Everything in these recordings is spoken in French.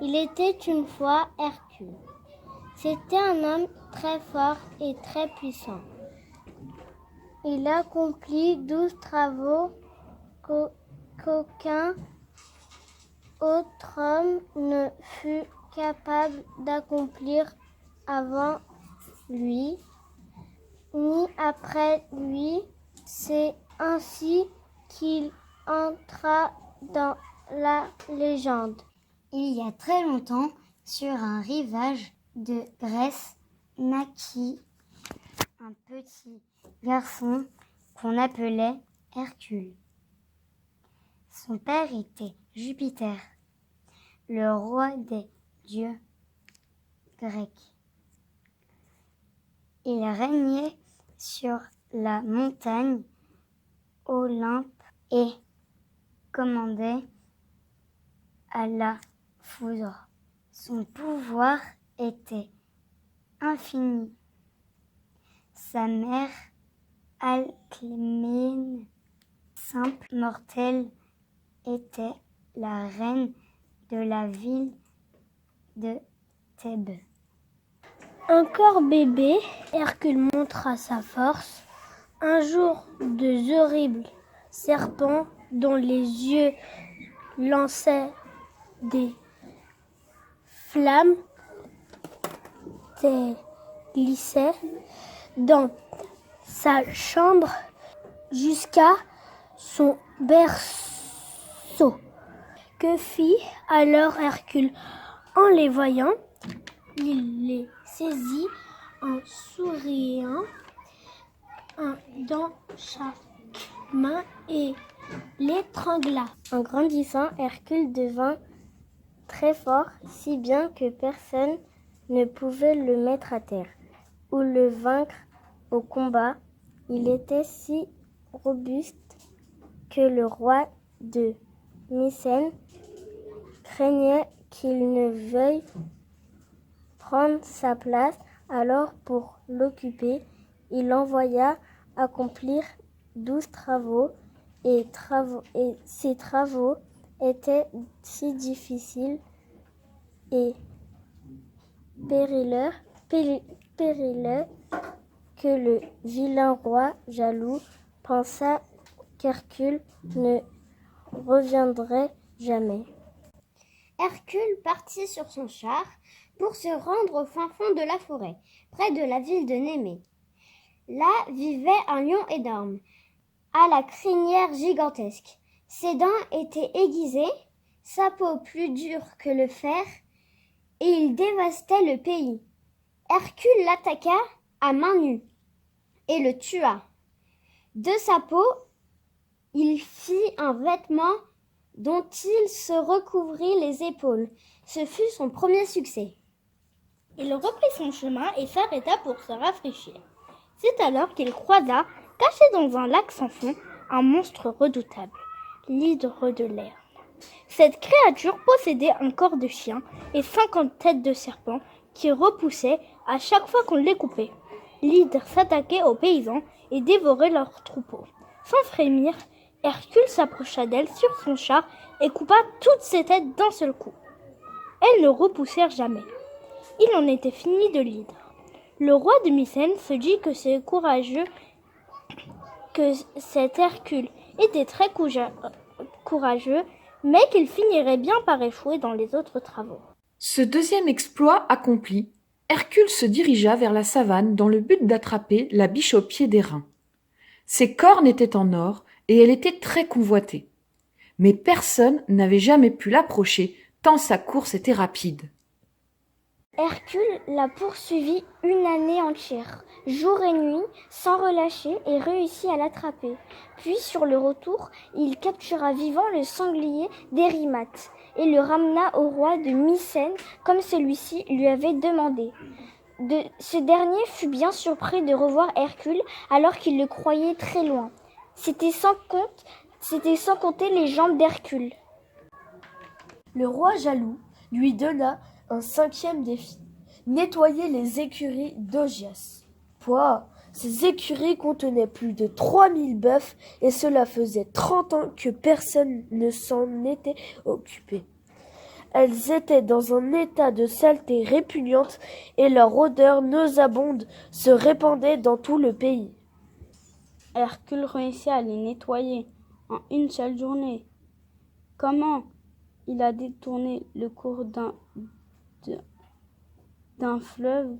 Il était une fois Hercule. C'était un homme très fort et très puissant. Il accomplit 12 travaux qu'aucun autre homme ne fut capable d'accomplir avant lui, ni après lui. C'est ainsi qu'il entra dans la légende. Il y a très longtemps, sur un rivage de Grèce, naquit un petit garçon qu'on appelait Hercule. Son père était Jupiter, le roi des dieux grecs. Il régnait sur la montagne Olympe et commandait à la foudre. Son pouvoir était infini. Sa mère, Alcméne, simple mortelle, était la reine de la ville de Thèbes. Encore bébé, Hercule montra sa force. Un jour, deux horribles serpents dont les yeux lançaient des flammes glissaient dans sa chambre jusqu'à son berceau. Que fit alors Hercule? En les voyant, il les saisit en souriant, un dans chaque main et l'étrangla. En grandissant, Hercule devint très fort, si bien que personne ne pouvait le mettre à terre ou le vaincre au combat. Il était si robuste que le roi de Mycène craignait qu'il ne veuille prendre sa place. Alors, pour l'occuper, il envoya accomplir 12 travaux, et ces travaux étaient si difficiles et périlleux que le vilain roi jaloux pensa qu'Hercule ne reviendrait jamais. Hercule partit sur son char pour se rendre au fin fond de la forêt, près de la ville de Némée. Là vivait un lion énorme, à la crinière gigantesque. Ses dents étaient aiguisées, sa peau plus dure que le fer, et il dévastait le pays. Hercule l'attaqua à main nue et le tua. De sa peau, il fit un vêtement dont il se recouvrit les épaules. Ce fut son premier succès. Il reprit son chemin et s'arrêta pour se rafraîchir. C'est alors qu'il croisa, caché dans un lac sans fond, un monstre redoutable, l'hydre de l'air. Cette créature possédait un corps de chien et 50 têtes de serpent qui repoussaient à chaque fois qu'on les coupait. L'hydre s'attaquait aux paysans et dévorait leurs troupeaux. Sans frémir, Hercule s'approcha d'elle sur son char et coupa toutes ses têtes d'un seul coup. Elles ne repoussèrent jamais. Il en était fini de l'hydre. Le roi de Mycène se dit que cet Hercule était très courageux, mais qu'il finirait bien par échouer dans les autres travaux. Ce deuxième exploit accompli, Hercule se dirigea vers la savane dans le but d'attraper la biche au pied d'airain. Ses cornes étaient en or et elle était très convoitée. Mais personne n'avait jamais pu l'approcher tant sa course était rapide. Hercule la poursuivit une année entière, jour et nuit, sans relâcher, et réussit à l'attraper. Puis, sur le retour, il captura vivant le sanglier d'Érymath et le ramena au roi de Mycène comme celui-ci lui avait demandé. Ce dernier fut bien surpris de revoir Hercule alors qu'il le croyait très loin. C'était sans compter les jambes d'Hercule. Le roi jaloux lui donna un 5e défi, nettoyer les écuries d'Augias. Pouah, ces écuries contenaient plus de 3000 bœufs et cela faisait 30 ans que personne ne s'en était occupé. Elles étaient dans un état de saleté répugnante et leur odeur nauséabonde se répandait dans tout le pays. Hercule réussit à les nettoyer en une seule journée. Comment? Il a détourné le cours d'un fleuve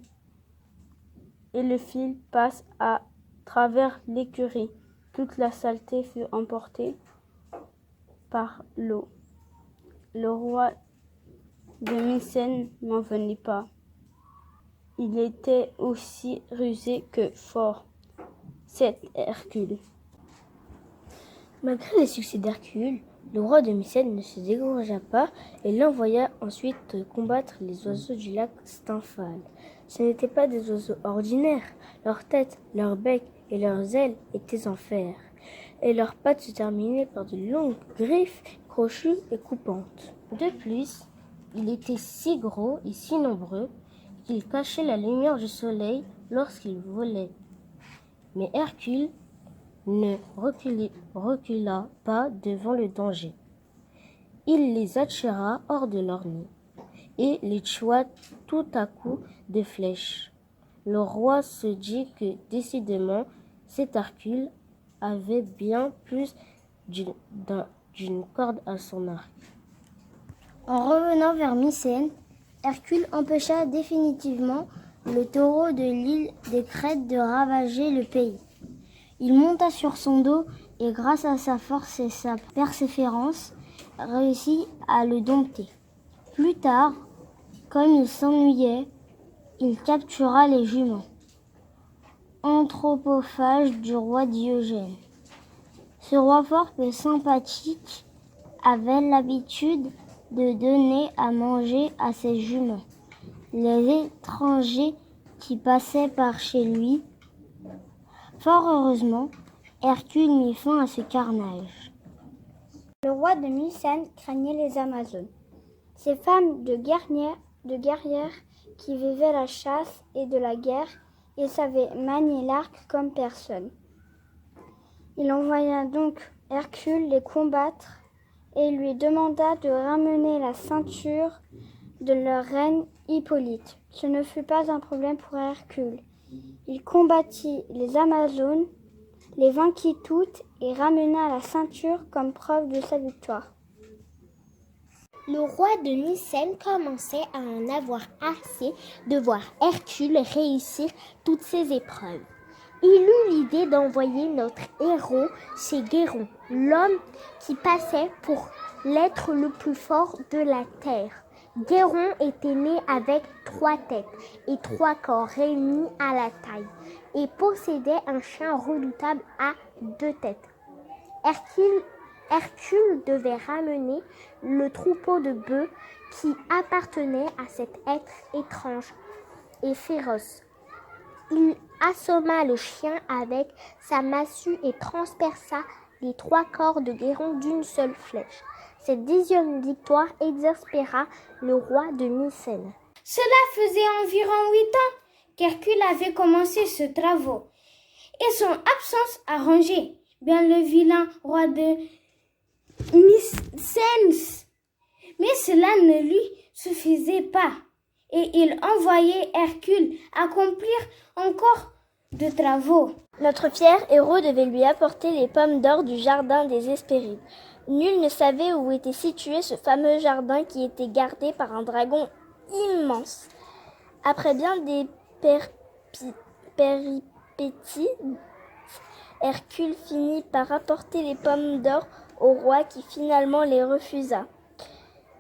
et le fil passe à travers l'écurie. Toute la saleté fut emportée par l'eau. Le roi de Mycène n'en venait pas. Il était aussi rusé que fort, cet Hercule. Malgré les succès d'Hercule, le roi de Mycène ne se découragea pas et l'envoya ensuite combattre les oiseaux du lac Stymphale. Ce n'étaient pas des oiseaux ordinaires. Leur tête, leur bec et leurs ailes étaient en fer, et leurs pattes se terminaient par de longues griffes crochues et coupantes. De plus, ils étaient si gros et si nombreux qu'ils cachaient la lumière du soleil lorsqu'ils volaient. Mais Hercule ne recula pas devant le danger. Il les attira hors de leur nid et les tua tout à coup de flèches. Le roi se dit que décidément cet Hercule avait bien plus d'une corde à son arc. En revenant vers Mycène, Hercule empêcha définitivement le taureau de l'île des Crêtes de ravager le pays. Il monta sur son dos et grâce à sa force et sa persévérance, réussit à le dompter. Plus tard, comme il s'ennuyait, il captura les juments anthropophages du roi Diogène. Ce roi fort et sympathique avait l'habitude de donner à manger à ses juments. Les étrangers qui passaient par chez lui. Fort heureusement, Hercule mit fin à ce carnage. Le roi de Mycène craignait les Amazones, ces femmes de guerrières qui vivaient la chasse et de la guerre et savaient manier l'arc comme personne. Il envoya donc Hercule les combattre et lui demanda de ramener la ceinture de leur reine Hippolyte. Ce ne fut pas un problème pour Hercule. Il combattit les Amazones, les vainquit toutes et ramena la ceinture comme preuve de sa victoire. Le roi de Mycène commençait à en avoir assez de voir Hercule réussir toutes ses épreuves. Il eut l'idée d'envoyer notre héros chez Géron, l'homme qui passait pour l'être le plus fort de la terre. Géron était né avec 3 têtes et 3 corps réunis à la taille et possédait un chien redoutable à 2 têtes. Hercule devait ramener le troupeau de bœufs qui appartenait à cet être étrange et féroce. Il assomma le chien avec sa massue et transperça les 3 corps de Géron d'une seule flèche. Cette 10e victoire exaspéra le roi de Mycène. Cela faisait environ 8 ans qu'Hercule avait commencé ce travaux, et son absence arrangeait bien le vilain roi de Mycène. Mais cela ne lui suffisait pas, et il envoyait Hercule accomplir encore de travaux. Notre fier héros devait lui apporter les pommes d'or du jardin des Hespérides. Nul ne savait où était situé ce fameux jardin qui était gardé par un dragon immense. Après bien des péripéties, Hercule finit par apporter les pommes d'or au roi qui finalement les refusa.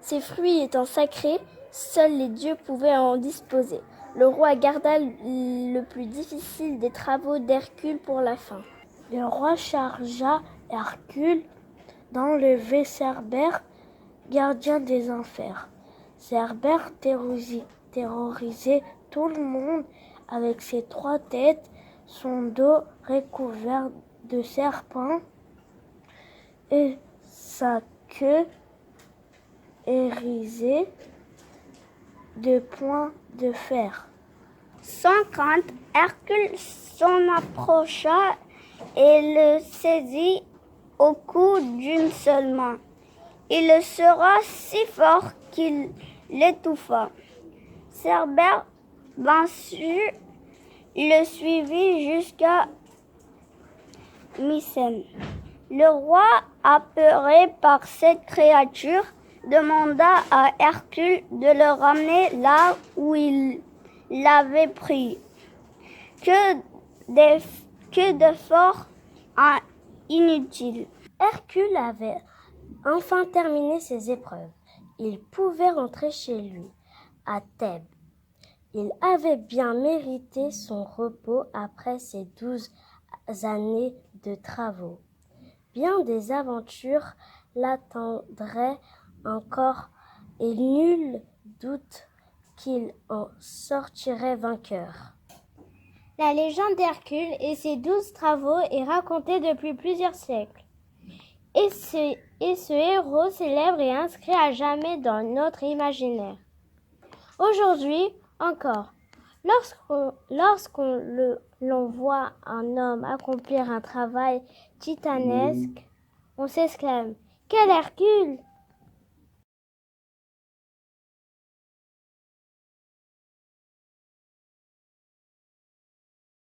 Ces fruits étant sacrés, seuls les dieux pouvaient en disposer. Le roi garda le plus difficile des travaux d'Hercule pour la fin. Le roi chargea Hercule d'enlever Cerbère, gardien des enfers. Cerbère terrorisait tout le monde avec ses 3 têtes, son dos recouvert de serpents et sa queue hérissée de poings de fer. Sans crainte, Hercule s'en approcha et le saisit au cou d'une seule main. Il le serra si fort qu'il l'étouffa. Cerbère vaincu le suivit jusqu'à Mycène. Le roi, apeuré par cette créature, demanda à Hercule de le ramener là où il l'avait pris. Que d'efforts inutiles. Hercule avait enfin terminé ses épreuves. Il pouvait rentrer chez lui, à Thèbes. Il avait bien mérité son repos après ces 12 années de travaux. Bien des aventures l'attendraient encore et nul doute qu'il en sortirait vainqueur. La légende d'Hercule et ses 12 travaux est racontée depuis plusieurs siècles. Et ce héros célèbre est inscrit à jamais dans notre imaginaire. Aujourd'hui encore, l'on voit un homme accomplir un travail titanesque, on s'exclame « Quel Hercule !»